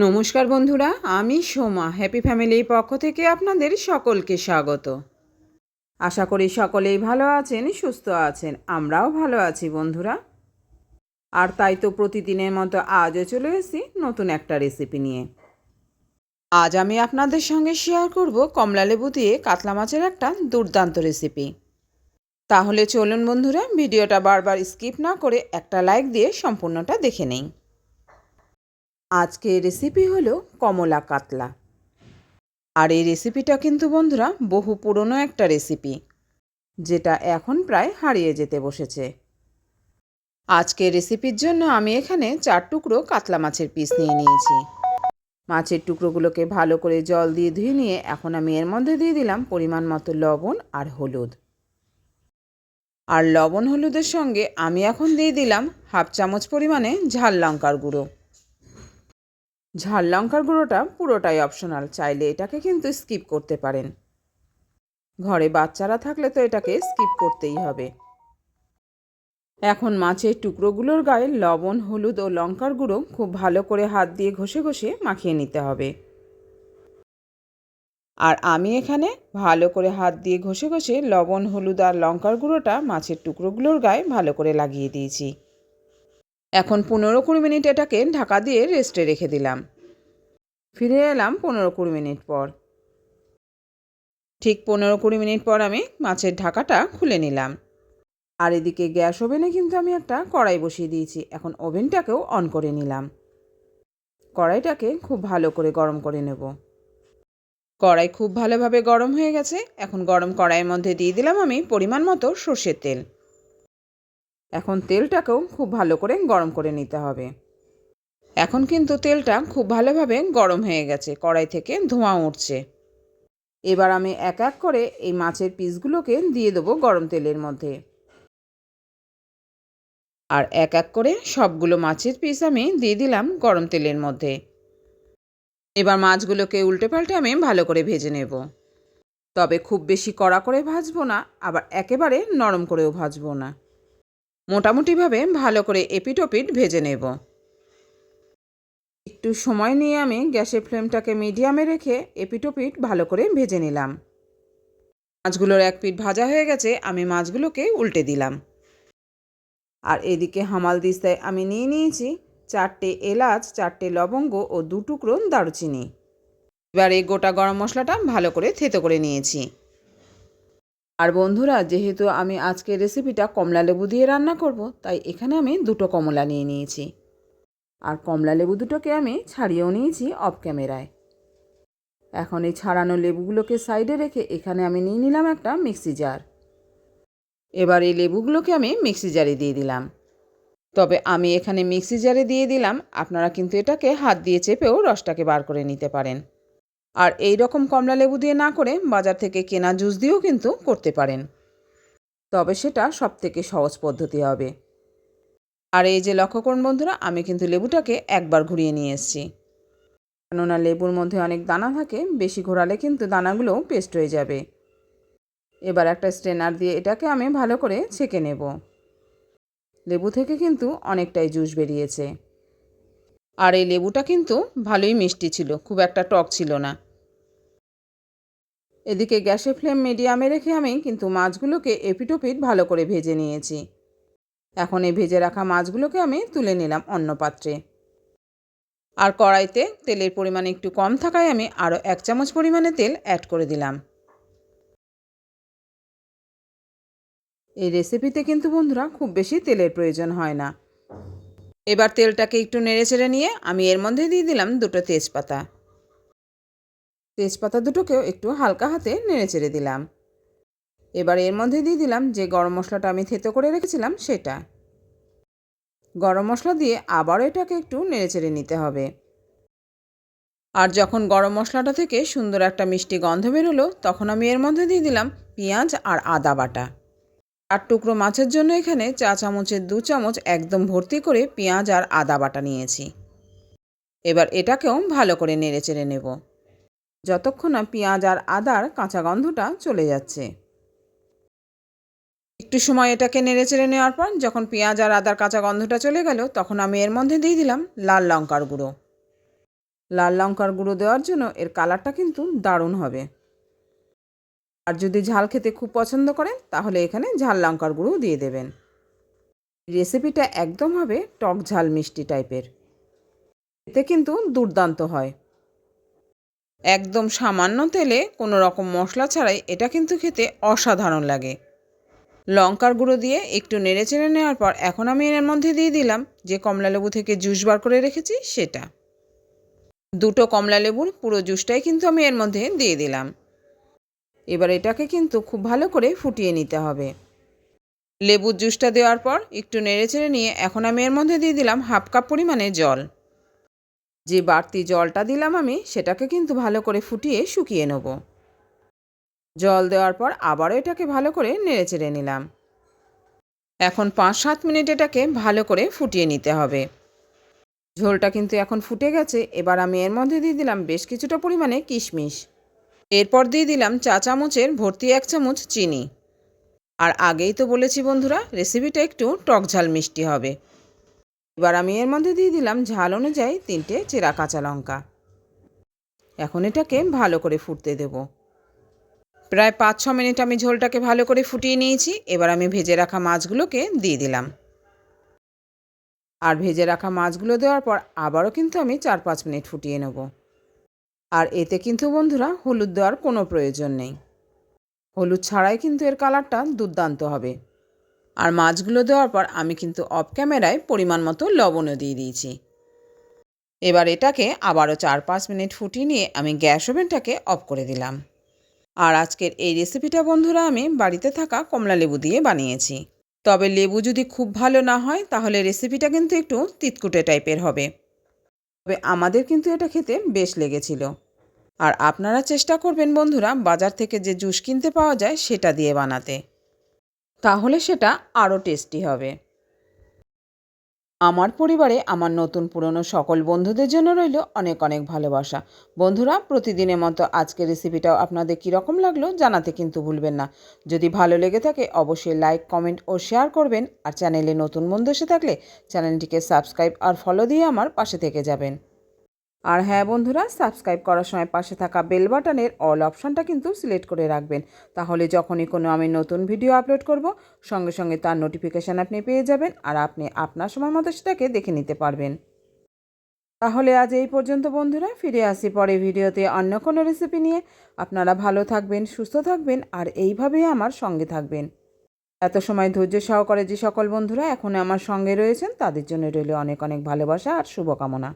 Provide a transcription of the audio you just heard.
নমস্কার বন্ধুরা, আমি সোমা হ্যাপি ফ্যামিলির পক্ষ থেকে আপনাদের সকলকে স্বাগত। আশা করি সকলেই ভালো আছেন, সুস্থ আছেন। আমরাও ভালো আছি বন্ধুরা। আর তাই তো প্রতিদিনের মতো আজও চলে এসেছি নতুন একটা রেসিপি নিয়ে। আজ আমি আপনাদের সঙ্গে শেয়ার করব কমলালেবু দিয়ে কাতলা মাছের একটা দুর্দান্ত রেসিপি। তাহলে চলুন বন্ধুরা, ভিডিওটা বারবার স্কিপ না করে একটা লাইক দিয়ে সম্পূর্ণটা দেখে নেই। আজকের রেসিপি হলো কমলা কাতলা। আর এই রেসিপিটা কিন্তু বন্ধুরা বহু পুরনো একটা রেসিপি, যেটা এখন প্রায় হারিয়ে যেতে বসেছে। আজকের রেসিপির জন্য আমি এখানে 4 টুকরো কাতলা মাছের পিস নিয়ে নিয়েছি। মাছের টুকরোগুলোকে ভালো করে জল দিয়ে ধুয়ে নিয়ে এখন আমি এর মধ্যে দিয়ে দিলাম পরিমাণ মতো লবণ আর হলুদ। আর লবণ হলুদের সঙ্গে আমি এখন দিয়ে দিলাম হাফ চামচ পরিমাণে ঝাল লঙ্কার গুঁড়ো। ঝাল লঙ্কার গুঁড়োটা পুরোটাই অপশনাল, চাইলে এটাকে কিন্তু স্কিপ করতে পারেন। ঘরে বাচ্চারা থাকলে তো এটাকে স্কিপ করতেই হবে। এখন মাছের টুকরোগুলোর গায়ে লবণ, হলুদ ও লঙ্কার গুঁড়ো খুব ভালো করে হাত দিয়ে ঘষে ঘষে মাখিয়ে নিতে হবে। আর আমি এখানে ভালো করে হাত দিয়ে ঘষে ঘষে লবণ, হলুদ আর লঙ্কার গুঁড়োটা মাছের টুকরোগুলোর গায়ে ভালো করে লাগিয়ে দিয়েছি। এখন 15-20 মিনিট এটাকে ঢাকা দিয়ে রেস্টে রেখে দিলাম। ফিরে এলাম 15-20 মিনিট পর। ঠিক 15-20 মিনিট পর আমি মাছের ঢাকাটা খুলে নিলাম। আর এদিকে গ্যাস ওভেনে কিন্তু আমি একটা কড়াই বসিয়ে দিয়েছি। এখন ওভেনটাকেও অন করে নিলাম। কড়াইটাকে খুব ভালো করে গরম করে নেব। কড়াই খুব ভালোভাবে গরম হয়ে গেছে। এখন গরম কড়াইয়ের মধ্যে দিয়ে দিলাম আমি পরিমাণ মতো সর্ষের তেল। এখন তেলটাকেও খুব ভালো করে গরম করে নিতে হবে। এখন কিন্তু তেলটা খুব ভালোভাবে গরম হয়ে গেছে, কড়াই থেকে ধোঁয়া উঠছে। এবার আমি এক এক করে এই মাছের পিসগুলোকে দিয়ে দেবো গরম তেলের মধ্যে। আর এক এক করে সবগুলো মাছের পিস আমি দিয়ে দিলাম গরম তেলের মধ্যে। এবার মাছগুলোকে উল্টে পাল্টে আমি ভালো করে ভেজে নেব। তবে খুব বেশি কড়া করে ভাজবো না, আবার একেবারে নরম করেও ভাজবো না। মোটামুটিভাবে ভালো করে এপিট ওপিট ভেজে নেব। একটু সময় নিয়ে আমি গ্যাসের ফ্লেমটাকে মিডিয়ামে রেখে এপিট ওপিট ভালো করে ভেজে নিলাম। মাছগুলোর এক পিঠ ভাজা হয়ে গেছে, আমি মাছগুলোকে উল্টে দিলাম। আর এদিকে হামাল দিস্তায় আমি নিয়ে নিয়েছি 4টে এলাচ, 4টে লবঙ্গ ও 2 টুকরো দারুচিনি। এবার এই গোটা গরম মশলাটা ভালো করে থেতো করে নিয়েছি। আর বন্ধুরা, যেহেতু আমি আজকের রেসিপিটা কমলা লেবু দিয়ে রান্না করব, তাই এখানে আমি 2টো কমলা নিয়ে নিয়েছি। আর কমলা লেবু দুটোকে আমি ছাড়িয়েও নিয়েছি অফ ক্যামেরায়। এখন এই ছাড়ানো লেবুগুলোকে সাইডে রেখে এখানে আমি নিয়ে নিলাম একটা মিক্সি জার। এবার এই লেবুগুলোকে আমি মিক্সি জারে দিয়ে দিলাম। তবে আমি এখানে মিক্সি জারে দিয়ে দিলাম, আপনারা কিন্তু এটাকে হাত দিয়ে চেপেও রসটাকে বার করে নিতে পারেন। আর এই রকম কমলা লেবু দিয়ে না করে বাজার থেকে কেনা জুস দিয়েও কিন্তু করতে পারেন, তবে সেটা সবথেকে সহজ পদ্ধতি হবে। আর এই যে লক্ষ্য করুন বন্ধুরা, আমি কিন্তু লেবুটাকে একবার ঘুরিয়ে নিয়ে এসেছি, কেননা লেবুর মধ্যে অনেক দানা থাকে, বেশি ঘোরালে কিন্তু দানাগুলোও পেস্ট হয়ে যাবে। এবার একটা স্ট্রেনার দিয়ে এটাকে আমি ভালো করে ছেঁকে নেব। লেবু থেকে কিন্তু অনেকটাই জুস বেরিয়েছে। আর এই লেবুটা কিন্তু ভালোই মিষ্টি ছিল, খুব একটা টক ছিল না। এদিকে গ্যাসের ফ্লেম মিডিয়ামে রেখে আমি কিন্তু মাছগুলোকে এপিট ওপিট ভালো করে ভেজে নিয়েছি। এখন এই ভেজে রাখা মাছগুলোকে আমি তুলে নিলাম অন্য পাত্রে। আর কড়াইতে তেলের পরিমাণ একটু কম থাকায় আমি আরও 1 চামচ পরিমাণে তেল অ্যাড করে দিলাম। এই রেসিপিতে কিন্তু বন্ধুরা খুব বেশি তেলের প্রয়োজন হয় না। এবার তেলটাকে একটু নেড়েচেড়ে নিয়ে আমি এর মধ্যে দিয়ে দিলাম 2টো তেজপাতা। তেজপাতা দুটোকেও একটু হালকা হাতে নেড়েচেড়ে দিলাম। এবার এর মধ্যে দিয়ে দিলাম যে গরম মশলাটা আমি থেতো করে রেখেছিলাম সেটা। গরম মশলা দিয়ে আবার এটাকে একটু নেড়েচেড়ে নিতে হবে। আর যখন গরম মশলাটা থেকে সুন্দর একটা মিষ্টি গন্ধ বেরোলো, তখন আমি এর মধ্যে দিয়ে দিলাম পেঁয়াজ আর আদা বাটা। 4 টুকরো মাছের জন্য এখানে 4 চামচের 2 চামচ একদম ভর্তি করে পেঁয়াজ আর আদা বাটা নিয়েছি। এবার এটাকেও ভালো করে নেড়েচেড়ে নেব, যতক্ষণ না পেঁয়াজ আর আদার কাঁচা গন্ধটা চলে যাচ্ছে। একটু সময় এটাকে নেড়েচেড়ে নেওয়ার পর যখন পেঁয়াজ আর আদার কাঁচা গন্ধটা চলে গেল, তখন আমি এর মধ্যে দিয়ে দিলাম লাল লঙ্কার গুঁড়ো। লাল লঙ্কার গুঁড়ো দেওয়ার জন্য এর কালারটা কিন্তু দারুণ হবে। আর যদি ঝাল খেতে খুব পছন্দ করেন তাহলে এখানে ঝাল লঙ্কার গুঁড়ো দিয়ে দেবেন। রেসিপিটা একদম হবে টক ঝাল মিষ্টি টাইপের। এতে কিন্তু দুর্দান্ত হয়। একদম সামান্য তেলে কোনো রকম মশলা ছাড়াই এটা কিন্তু খেতে অসাধারণ লাগে। লঙ্কার গুঁড়ো দিয়ে একটু নেড়েচেড়ে নেওয়ার পর এখন আমি এর মধ্যে দিয়ে দিলাম যে কমলালেবু থেকে জুস বার করে রেখেছি সেটা। 2টো কমলালেবুর পুরো জুসটাই কিন্তু আমি এর মধ্যে দিয়ে দিলাম। এবার এটাকে কিন্তু খুব ভালো করে ফুটিয়ে নিতে হবে। লেবুর জুসটা দেওয়ার পর একটু নেড়েচেড়ে নিয়ে এখন আমি এর মধ্যে দিয়ে দিলাম 1/2 কাপ পরিমাণে জল। যে বাড়তি জলটা দিলাম আমি সেটাকে কিন্তু ভালো করে ফুটিয়ে শুকিয়ে নেব। জল দেওয়ার পর আবারও এটাকে ভালো করে নেড়েচেড়ে নিলাম। এখন 5-7 মিনিট এটাকে ভালো করে ফুটিয়ে নিতে হবে। ঝোলটা কিন্তু এখন ফুটে গেছে। এবার আমি এর মধ্যে দিয়ে দিলাম বেশ কিছুটা পরিমাণে কিশমিশ। এরপর দিয়ে দিলাম চা চামচের ভর্তি 1 চামচ চিনি। আর আগেই তো বলেছি বন্ধুরা, রেসিপিটা একটু টক ঝাল মিষ্টি হবে। এবার আমি এর মধ্যে দিয়ে দিলাম ঝাল অনুযায়ী 3টে চেরা কাঁচা লঙ্কা। এখন এটাকে ভালো করে ফুটতে দেব। প্রায় 5-6 মিনিট আমি ঝোলটাকে ভালো করে ফুটিয়ে নিয়েছি। এবার আমি ভেজে রাখা মাছগুলোকে দিয়ে দিলাম। আর ভেজে রাখা মাছগুলো দেওয়ার পর আবারও কিন্তু আমি 4-5 মিনিট ফুটিয়ে নেব। আর এতে কিন্তু বন্ধুরা হলুদ দেওয়ার কোনো প্রয়োজন নেই। হলুদ ছাড়াই কিন্তু এর কালারটা দুর্দান্ত হবে। আর মাছগুলো দেওয়ার পর আমি কিন্তু অফ ক্যামেরায় পরিমাণ মতো লবণও দিয়ে দিয়েছি। এবার এটাকে আবারও 4-5 মিনিট ফুটিয়ে নিয়ে আমি গ্যাস ওভেনটাকে অফ করে দিলাম। আর আজকের এই রেসিপিটা বন্ধুরা আমি বাড়িতে থাকা কমলা লেবু দিয়ে বানিয়েছি। তবে লেবু যদি খুব ভালো না হয় তাহলে রেসিপিটা কিন্তু একটু তিতকুটে টাইপের হবে। তবে আমাদের কিন্তু এটা খেতে বেশ লেগেছিল। আর আপনারা চেষ্টা করবেন বন্ধুরা বাজার থেকে যে জুস কিনতে পাওয়া যায় সেটা দিয়ে বানাতে, তাহলে সেটা আরও টেস্টি হবে। আমার পরিবারে আমার নতুন পুরনো সকল বন্ধুদের জন্য রইল অনেক অনেক ভালোবাসা। বন্ধুরা, প্রতিদিনের মতো আজকের রেসিপিটাও আপনাদের কীরকম লাগলো জানাতে কিন্তু ভুলবেন না। যদি ভালো লেগে থাকে অবশ্যই লাইক, কমেন্ট ও শেয়ার করবেন। আর চ্যানেলে নতুন বন্ধু এসে থাকলে চ্যানেলটিকে সাবস্ক্রাইব আর ফলো দিয়ে আমার পাশে থেকে যাবেন। আর হ্যাঁ বন্ধুরা, সাবস্ক্রাইব করার সময় পাশে থাকা বেল বাটনের অল অপশানটা কিন্তু সিলেক্ট করে রাখবেন। তাহলে যখনই কোনো আমি নতুন ভিডিও আপলোড করব সঙ্গে সঙ্গে তার নোটিফিকেশান আপনি পেয়ে যাবেন। আর আপনি আপনার সময় মতো সেটাকে দেখে নিতে পারবেন। তাহলে আজ এই পর্যন্ত বন্ধুরা, ফিরে আসি পরে ভিডিওতে অন্য কোনো রেসিপি নিয়ে। আপনারা ভালো থাকবেন, সুস্থ থাকবেন আর এইভাবেই আমার সঙ্গে থাকবেন। এত সময় ধৈর্য সহকারে যে সকল বন্ধুরা এখনও আমার সঙ্গে রয়েছেন তাদের জন্য রইল অনেক অনেক ভালোবাসা আর শুভকামনা।